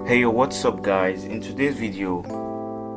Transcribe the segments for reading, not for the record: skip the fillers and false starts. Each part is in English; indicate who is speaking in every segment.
Speaker 1: Hey yo, what's up guys? In today's video,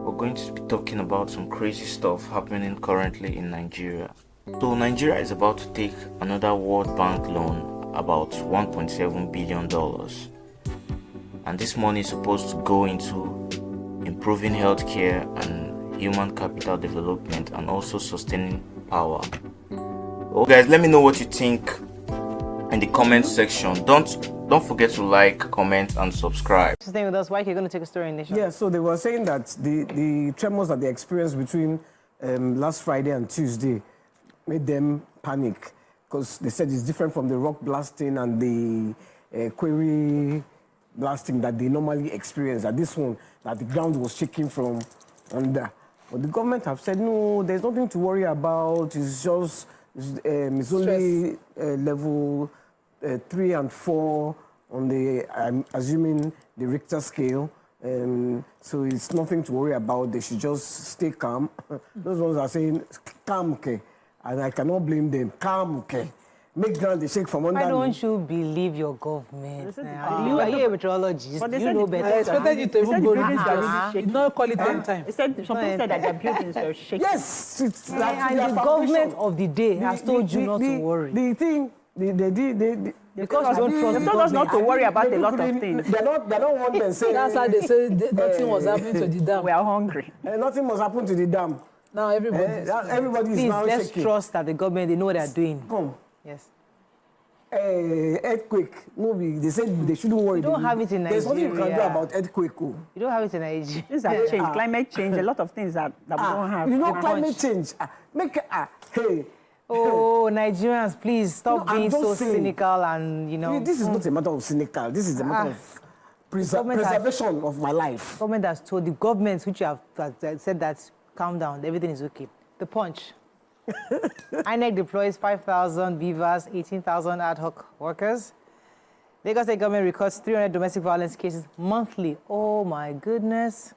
Speaker 1: we're going to be talking about some crazy stuff happening currently in Nigeria. So Nigeria is about to take another World Bank loan, about $1.7 billion. And this money is supposed to go into improving healthcare and human capital development and also sustaining power. Well guys, let me know what you think in the comment section. Don't forget to like, comment, and subscribe.
Speaker 2: Staying with us, Mike, you're going to take a story in Nation.
Speaker 3: Yeah, so they were saying that the tremors that they experienced between last Friday and Tuesday made them panic because they said it's different from the rock blasting and the quarry blasting that they normally experience. That this one, that the ground was shaking from under. But the government have said, no, there's nothing to worry about. It's just, it's only level 3 and 4 on the, I'm assuming, the Richter scale. So it's nothing to worry about. They should just stay calm. Those ones are saying, calm, okay. And I cannot blame them. Calm, okay. Make ground they shake from under.
Speaker 2: Why don't you believe your government? You are a meteorologist. You know better.
Speaker 4: I expected you to even go read this. You don't call it 10 times.
Speaker 5: Some people said that their buildings are shaking.
Speaker 3: Yes, it's
Speaker 2: And the government of the day has told you not to worry.
Speaker 3: The thing,
Speaker 2: Because you don't trust
Speaker 5: They
Speaker 2: the
Speaker 5: told us not to
Speaker 2: government.
Speaker 5: worry about a lot of things.
Speaker 3: They don't want them saying.
Speaker 4: That's how they say nothing was happening to the dam.
Speaker 5: We are hungry.
Speaker 3: Nothing must happen to the dam.
Speaker 4: Now everybody
Speaker 3: Everybody is
Speaker 2: Please,
Speaker 3: now
Speaker 2: let's
Speaker 3: shaking.
Speaker 2: trust that the government, they know what they're doing.
Speaker 3: Come.
Speaker 2: Yes.
Speaker 3: Earthquake. No, they said they shouldn't worry.
Speaker 2: You don't have it in
Speaker 3: There's nothing you can do
Speaker 2: Nigeria.
Speaker 3: about earthquake. Oh.
Speaker 2: You don't have it in Nigeria.
Speaker 5: Things have changed. Climate change, a lot of things that we don't have.
Speaker 3: You know, climate change. Hey.
Speaker 2: Oh, Nigerians, please stop
Speaker 3: No, I'm
Speaker 2: being
Speaker 3: just
Speaker 2: so
Speaker 3: saying.
Speaker 2: cynical and, you know.
Speaker 3: This is not a matter of cynical. This is a matter of
Speaker 2: government has-
Speaker 3: preservation of my life.
Speaker 2: Government has told the governments which have that said that calm down, everything is okay. The Punch. INEC deploys 5,000 beavers, 18,000 ad hoc workers. Lagos State government records 300 domestic violence cases monthly. Oh my goodness.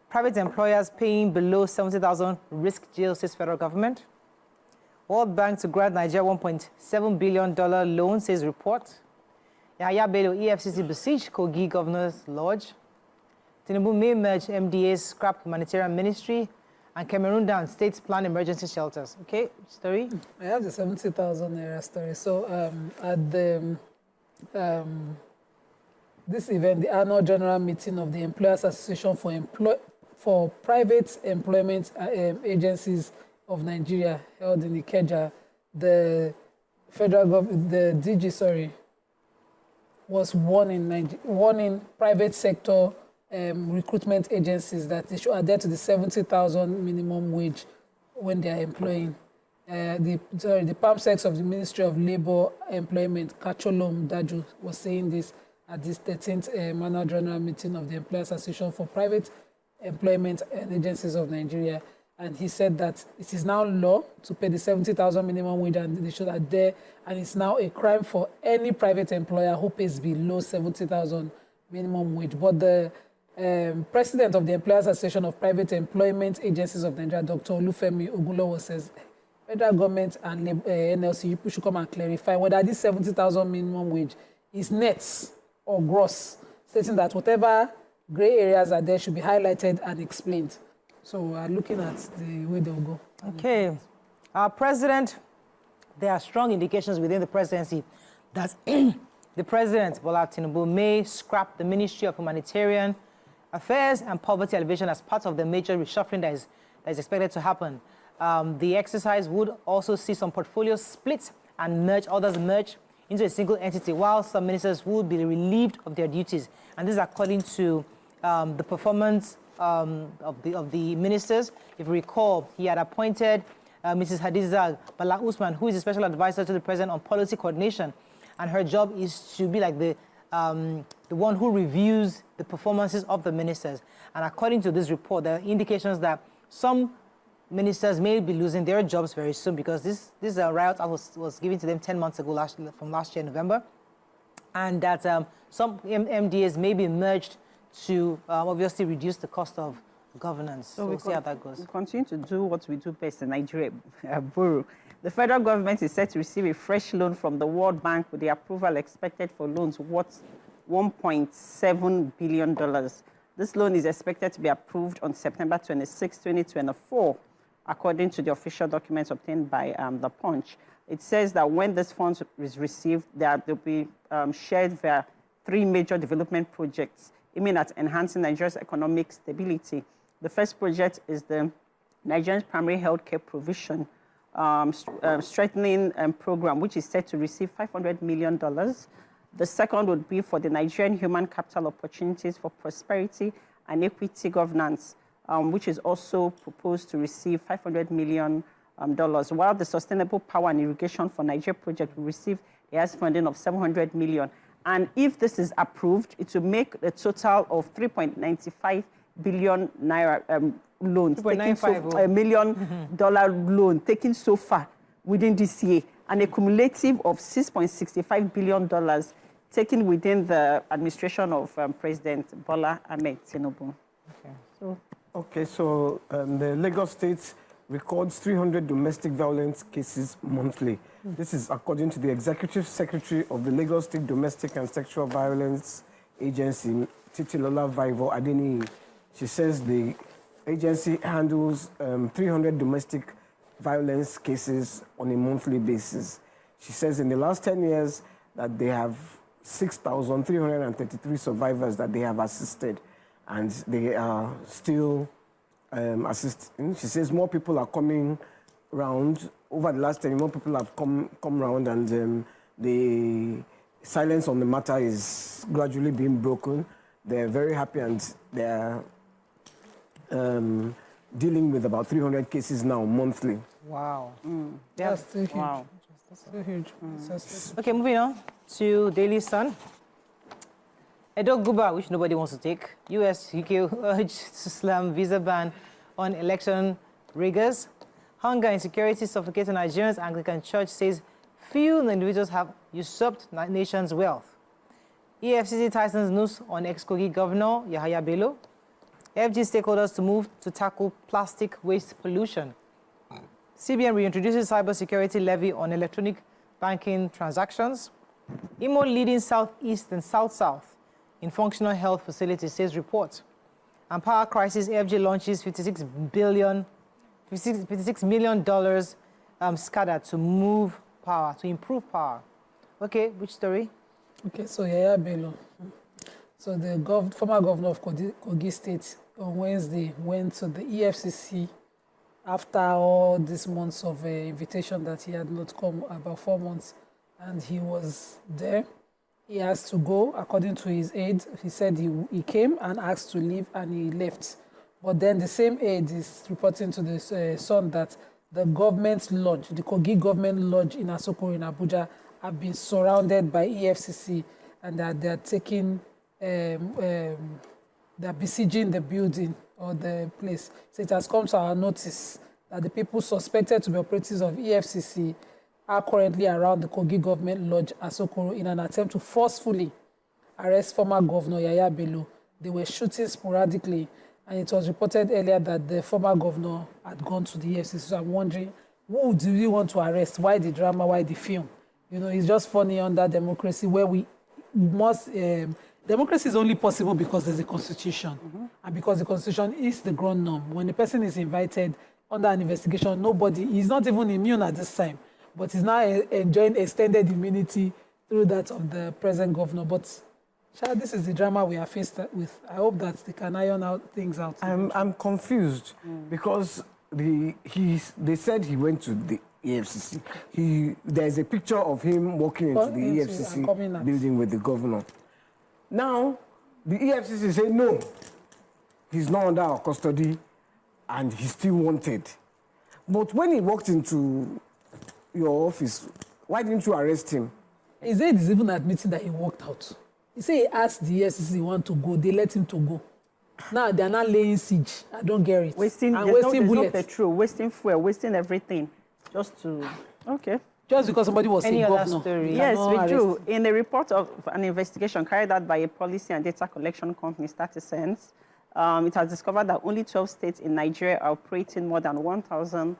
Speaker 2: Private employers paying below 70,000 risk jail, says federal government. World Bank to grant Nigeria $1.7 billion loan, says report. Yahaya Bello, EFCC besieged Kogi Governor's Lodge. Tinubu may merge MDA's scrap humanitarian ministry. And Cameroon down states plan emergency shelters. Okay, story?
Speaker 4: I have the 70,000 naira story. So at the this event, the annual general meeting of the Employers Association for Private Employment Agencies of Nigeria held in Ikeja, the federal government, the DG, was warning private sector recruitment agencies that they should adhere to the 70,000 minimum wage when they are employing. The PAMSEX of the Ministry of Labour Employment, Kacholom Daju, was saying this at this 13th annual general meeting of the Employers Association for Private Employment Agencies of Nigeria. And he said that it is now law to pay the 70,000 minimum wage and they should adhere. And it's now a crime for any private employer who pays below 70,000 minimum wage. But the president of the Employers Association of Private Employment Agencies of Nigeria, Dr. Olufemi Ogunlowo, says federal government and NLC, you should come and clarify whether this 70,000 minimum wage is net or gross, stating that whatever gray areas are there should be highlighted and explained. So we're looking at the way they'll go.
Speaker 2: Okay. Our president, there are strong indications within the presidency that the president, Bola Tinubu, may scrap the Ministry of Humanitarian Affairs and Poverty Alleviation as part of the major reshuffling that is expected to happen. The exercise would also see some portfolios split and others merge into a single entity, while some ministers would be relieved of their duties. And this is according to the performance of the ministers. If you recall, he had appointed Mrs. Hadiza Bala Usman, who is a special advisor to the president on policy coordination, and her job is to be like the one who reviews the performances of the ministers. And according to this report, there are indications that some ministers may be losing their jobs very soon because this riot was given to them 10 months ago, from last year, November, and that some MDAs may be merged to obviously reduce the cost of governance. So we'll see how that goes.
Speaker 5: We continue to do what we do best in Nigeria, borrow. The federal government is set to receive a fresh loan from the World Bank with the approval expected for loans worth $1.7 billion. This loan is expected to be approved on September 26, 2024, according to the official documents obtained by The Punch. It says that when this fund is received, they'll be shared via 3 major development projects aiming at enhancing Nigeria's economic stability. The first project is the Nigerian Primary Healthcare Provision Strengthening Program, which is set to receive $500 million. The second would be for the Nigerian Human Capital Opportunities for Prosperity and Equity Governance, which is also proposed to receive $500 million, while the Sustainable Power and Irrigation for Nigeria project will receive EAS funding of $700 million. And if this is approved, it will make a total of 3.95 billion naira loans, $1 million loan taken so far within this year, and a cumulative of $6.65 billion taken within the administration of President Bola Ahmed Tinubu.
Speaker 3: Okay, so the Lagos State records 300 domestic violence cases monthly. This is according to the Executive Secretary of the Lagos State Domestic and Sexual Violence Agency, Titilola Vaivo Adeni. She says the agency handles 300 domestic violence cases on a monthly basis. She says in the last 10 years that they have 6,333 survivors that they have assisted, and they are still assisting. She says more people are coming round. Over the last 10 years, more people have come round, and the silence on the matter is gradually being broken. They're very happy, and they're dealing with about 300 cases now monthly.
Speaker 2: Wow.
Speaker 4: That's still huge.
Speaker 5: Wow.
Speaker 4: That's still huge.
Speaker 2: Okay, moving on to Daily Sun. Edo Guba, which nobody wants to take. US, UK urged to slam visa ban on election riggers. Hunger and insecurity suffocating Nigerians. Anglican Church says few individuals have usurped nation's wealth. EFCC tightens noose on ex-Kogi Governor Yahaya Bello. FG stakeholders to move to tackle plastic waste pollution. CBN reintroduces cybersecurity levy on electronic banking transactions. Imo leading Southeast and South-South in functional health facilities, says report. And power crisis, AFG launches $56 million scattered to move power, to improve power. Okay, which story?
Speaker 4: Okay, so Yahaya Bello. So the former governor of Kogi State on Wednesday went to the EFCC after all these months of invitation that he had not come, about 4 months, and he was there. He asked to go, according to his aide. He said he came and asked to leave, and he left. But then the same aide is reporting to the Sun that the government lodge, the Kogi government lodge in Asokoro in Abuja, have been surrounded by EFCC, and that they're taking, they're besieging the building or the place. So it has come to our notice that the people suspected to be operatives of EFCC are currently around the Kogi government lodge Asokoro in an attempt to forcefully arrest former governor Yahaya Bello. They were shooting sporadically, and it was reported earlier that the former governor had gone to the EFCC. So I'm wondering, who do we want to arrest? Why the drama? Why the film? You know, it's just funny under democracy where we must... democracy is only possible because there's a constitution, and because the constitution is the ground norm. When a person is invited under an investigation, he's not even immune at this time, but he's now enjoying extended immunity through that of the present governor. But this is the drama we are faced with. I hope that they can iron things out.
Speaker 3: I'm confused because they said he went to the EFCC. There's a picture of him walking into the EFCC building with the governor. Now, the EFCC say no, he's not under our custody and he's still wanted. But when he walked into your office, why didn't you arrest him?
Speaker 4: He said he's even admitting that he walked out. He said he asked the EFCC he want to go, they let him to go. Now they're not laying siege. I don't get it.
Speaker 5: Wasting
Speaker 4: bullets.
Speaker 5: No petrol, wasting fuel, wasting everything, just to, okay.
Speaker 4: Just because somebody was
Speaker 2: Any
Speaker 4: a
Speaker 2: other
Speaker 4: governor.
Speaker 2: story?
Speaker 5: Yes, we do. In a report of an investigation carried out by a policy and data collection company, StatiSense, it has discovered that only 12 states in Nigeria are operating more than 1,000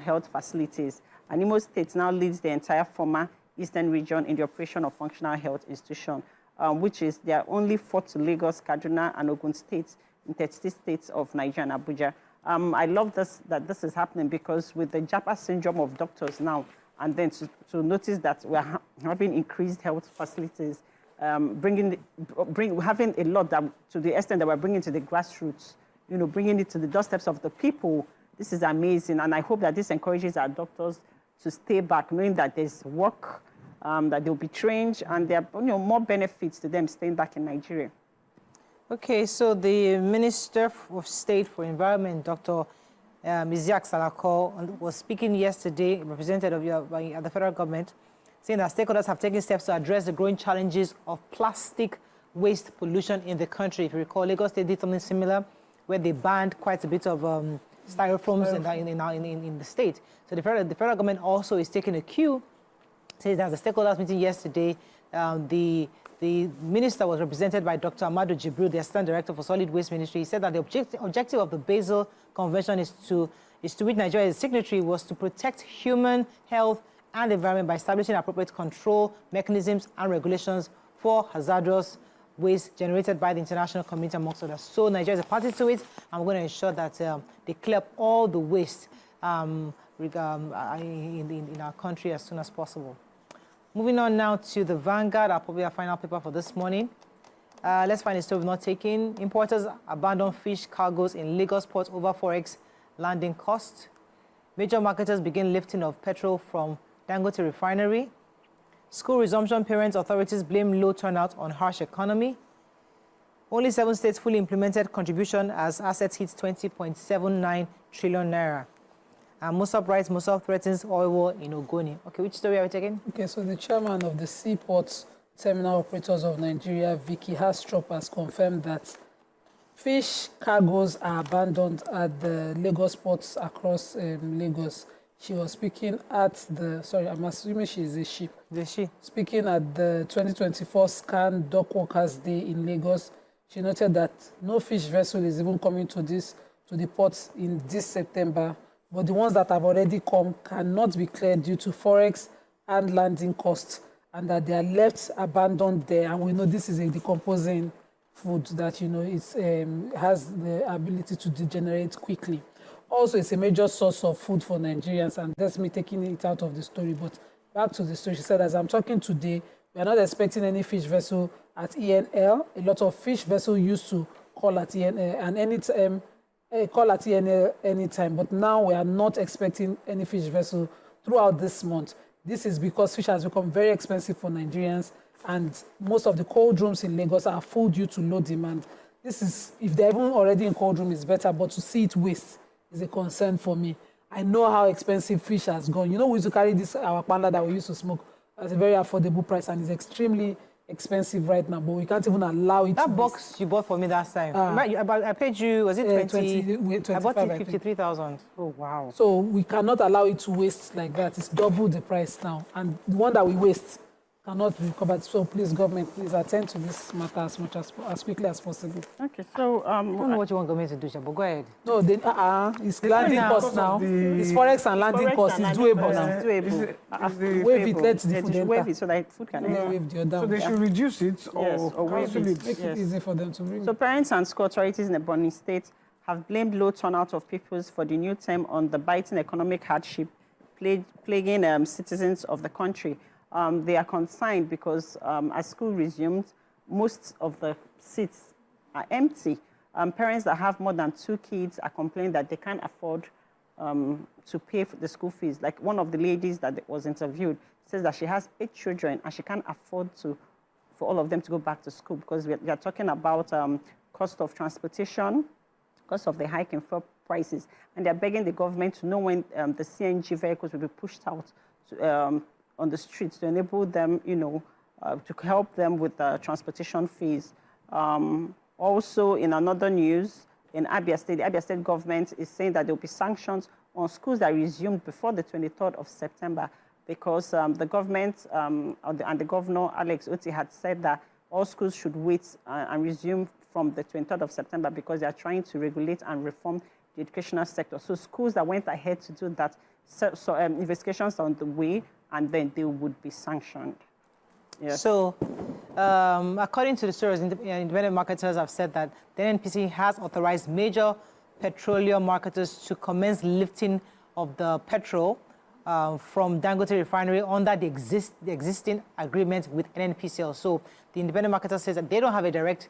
Speaker 5: health facilities. And Imo State now leads the entire former Eastern region in the operation of functional health institutions. which is they are only 4 to Lagos, Kaduna, and Ogun states in 30 states of Nigeria and Abuja. I love that this is happening because with the Japa syndrome of doctors now, and then to notice that we're having increased health facilities, having a lot that, to the extent that we're bringing to the grassroots, bringing it to the doorsteps of the people. This is amazing, and I hope that this encourages our doctors to stay back, knowing that there's work, that they'll be trained, and there are more benefits to them staying back in Nigeria.
Speaker 2: Okay, so the Minister of State for Environment, Dr. Isiaq Salako, was speaking yesterday, represented by the federal government, saying that stakeholders have taken steps to address the growing challenges of plastic waste pollution in the country. If you recall, Lagos State did something similar, where they banned quite a bit of styrofoams in the state. So the federal government also is taking a cue. Says that the stakeholders meeting yesterday, the minister was represented by Dr. Amadu Jibril, the Assistant Director for Solid Waste Ministry. He said that the objective of the Basel Convention is to which Nigeria is signatory was to protect human health and the environment by establishing appropriate control mechanisms and regulations for hazardous waste generated by the international community, amongst others. So Nigeria is a party to it, and we're going to ensure that they clear up all the waste in our country as soon as possible. Moving on now to the Vanguard, our probably our final paper for this morning. Let's find a story we've not taken. Importers abandon fish cargoes in Lagos port over Forex landing cost. Major marketers begin lifting of petrol from Dangote refinery. School resumption, parents, authorities blame low turnout on harsh economy. Only 7 states fully implemented contribution as assets hit 20.79 trillion naira. And Mossop writes, Mossop threatens oil war in Ogoni. Okay, which story are we taking?
Speaker 4: Okay, so the chairman of the Seaport Terminal Operators of Nigeria, Vicky Hastrop, has confirmed that fish cargoes are abandoned at the Lagos ports across Lagos. She was speaking at the, sorry, I'm assuming she is a she.
Speaker 2: Is she?
Speaker 4: Speaking at the 2024 SCAN Dock Workers Day in Lagos, she noted that no fish vessel is even coming to the ports in this September, but the ones that have already come cannot be cleared due to Forex and landing costs, and that they are left abandoned there. And we know this is a decomposing food that, it has the ability to degenerate quickly. Also, it's a major source of food for Nigerians, and that's me taking it out of the story. But back to the story, she said, as I'm talking today, we are not expecting any fish vessel at ENL. A lot of fish vessels used to call at ENL, and anytime call at ENL anytime. But now we are not expecting any fish vessel throughout this month. This is because fish has become very expensive for Nigerians, and most of the cold rooms in Lagos are full due to low demand. This is, if they're even already in cold room, it's better, but to see it waste is a concern for me. I know how expensive fish has gone. We used to carry this, our panda that we used to smoke at a very affordable price, and it's extremely expensive right now, but we can't even allow it.
Speaker 2: That box you bought for me that time, I paid you, was it 20? I bought it 53,000. Oh, wow.
Speaker 4: So we cannot allow it to waste like that. It's double the price now. And the one that we waste cannot be recovered. So please, government, please attend to this matter as quickly as possible.
Speaker 5: Okay, so
Speaker 2: I don't know what you want government to do, but go ahead.
Speaker 4: No, it's landing costs now. It's Forex and landing costs. It's doable now.
Speaker 5: It's doable.
Speaker 4: Wave it, let the food
Speaker 5: wave
Speaker 4: enter.
Speaker 5: it so that food can enter.
Speaker 4: Wave the other
Speaker 3: So they
Speaker 4: one.
Speaker 3: should reduce it
Speaker 5: Yes, or waive
Speaker 3: cancel
Speaker 5: it.
Speaker 3: it.
Speaker 4: Make it easy for them to bring.
Speaker 5: So parents and school authorities in the Ebonyi State have blamed low turnout of pupils for the new term on the biting economic hardship plaguing citizens of the country. They are concerned because as school resumes, most of the seats are empty. Parents that have more than 2 kids are complaining that they can't afford to pay for the school fees. Like one of the ladies that was interviewed says that she has 8 children and she can't afford for all of them to go back to school because we are talking about cost of transportation, cost of the hike in fuel prices, and they're begging the government to know when the CNG vehicles will be pushed out on the streets to enable them, to help them with the transportation fees. Also, in another news, in Abia State, the Abia State government is saying that there will be sanctions on schools that resumed before the 23rd of September because the government and the governor, Alex Otti, had said that all schools should wait and resume from the 23rd of September because they are trying to regulate and reform the educational sector. So schools that went ahead to do that, investigations are on the way, and then they would be sanctioned. Yes.
Speaker 2: So, according to the source, independent marketers have said that the NNPC has authorized major petroleum marketers to commence lifting of the petrol from Dangote Refinery under the existing agreement with NNPCL. So, the independent marketer says that they don't have a direct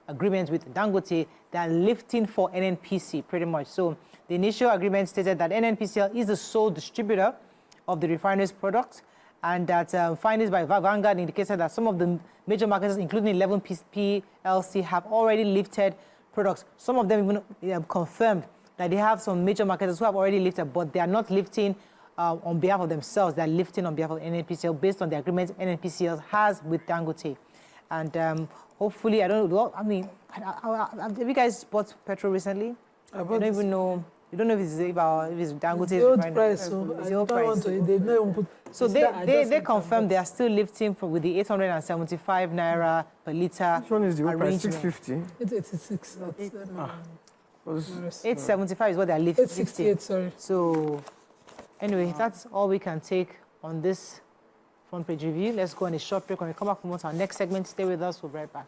Speaker 2: agreement with Dangote. They are lifting for NNPC pretty much. So, the initial agreement stated that NNPCL is the sole distributor of the refinery's products, and that findings by Vanguard indicated that some of the major marketers, including 11 PLC, have already lifted products. Some of them even confirmed that they have some major marketers who have already lifted, but they are not lifting on behalf of themselves. They are lifting on behalf of NNPCL based on the agreement NNPCL has with Dangote. And hopefully, I don't know, I mean, have you guys bought petrol recently? I don't even know. You don't know if it's Dangote's
Speaker 4: the old
Speaker 2: refinery.
Speaker 4: price, so
Speaker 2: It's
Speaker 4: I
Speaker 2: the old
Speaker 4: don't
Speaker 2: price.
Speaker 4: want to. They've not even put.
Speaker 2: So
Speaker 4: it's that I just
Speaker 2: they
Speaker 4: want to
Speaker 2: confirmed they
Speaker 4: buy.
Speaker 2: are still lifting with the 875 naira per liter
Speaker 3: Which one is the old price?
Speaker 2: arrangement.
Speaker 3: 650?
Speaker 4: 886.
Speaker 3: Was-
Speaker 2: 875 is what they are lifting.
Speaker 4: 868. Sorry.
Speaker 2: So anyway, that's all we can take on this front page review. Let's go on a short break. When we come back from our next segment, stay with us. We'll be right back.